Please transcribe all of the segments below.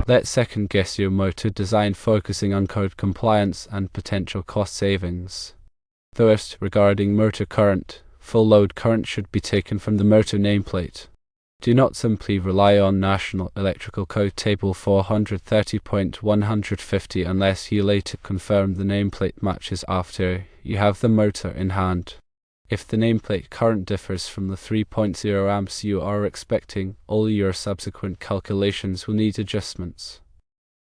Let's second guess your motor design, focusing on code compliance and potential cost savings. First, regarding motor current, full load current should be taken from the motor nameplate. Do not simply rely on National Electrical Code Table 430.150 unless you later confirm the nameplate matches after you have the motor in hand. If the nameplate current differs from the 3.0 amps you are expecting, all your subsequent calculations will need adjustments.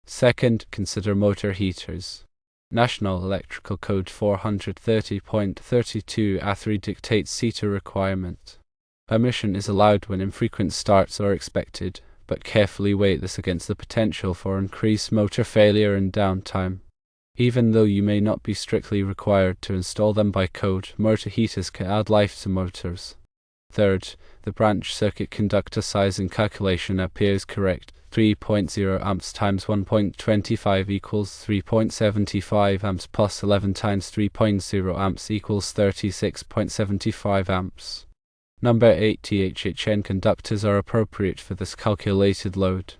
Second, consider motor heaters. National Electrical Code 430.32 A3 dictates heater requirement. Permission is allowed when infrequent starts are expected, but carefully weigh this against the potential for increased motor failure and downtime. Even though you may not be strictly required to install them by code, motor heaters can add life to motors. Third, the branch circuit conductor sizing calculation appears correct. 3.0 amps times 1.25 equals 3.75 amps plus 11 times 3.0 amps equals 36.75 amps. Number 8 THHN conductors are appropriate for this calculated load.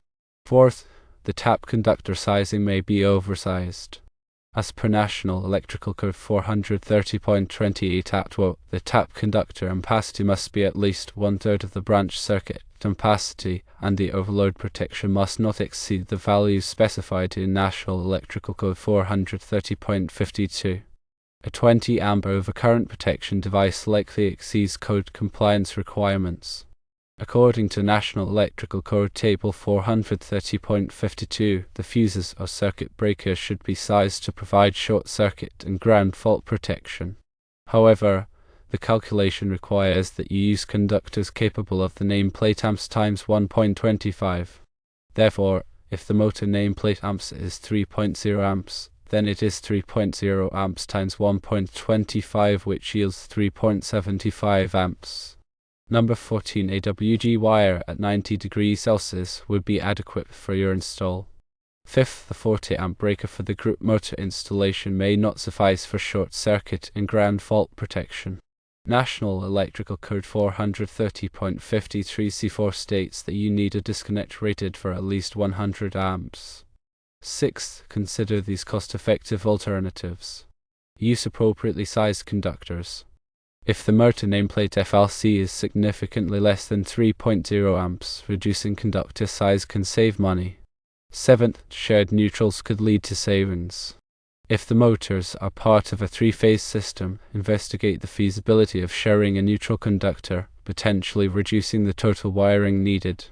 Fourth, the tap conductor sizing may be oversized. As per National Electrical Code 430.28 ATWO, the tap conductor ampacity must be at least 1/3 of the branch circuit ampacity, and the overload protection must not exceed the values specified in National Electrical Code 430.52. A 20 amp overcurrent protection device likely exceeds code compliance requirements. According to National Electrical Code Table 430.52, the fuses or circuit breakers should be sized to provide short circuit and ground fault protection. However, the calculation requires that you use conductors capable of the nameplate amps times 1.25. Therefore, if the motor nameplate amps is 3.0 amps, then it is 3.0 amps times 1.25, which yields 3.75 amps. Number 14, a WG wire at 90 degrees Celsius would be adequate for your install. Fifth, the 40 amp breaker for the group motor installation may not suffice for short circuit and ground fault protection. National Electrical Code 430.53 C4 states that you need a disconnect rated for at least 100 amps. Sixth, consider these cost-effective alternatives. Use appropriately sized conductors. If the motor nameplate FLC is significantly less than 3.0 amps, reducing conductor size can save money. Seventh, shared neutrals could lead to savings. If the motors are part of a three-phase system, investigate the feasibility of sharing a neutral conductor, potentially reducing the total wiring needed.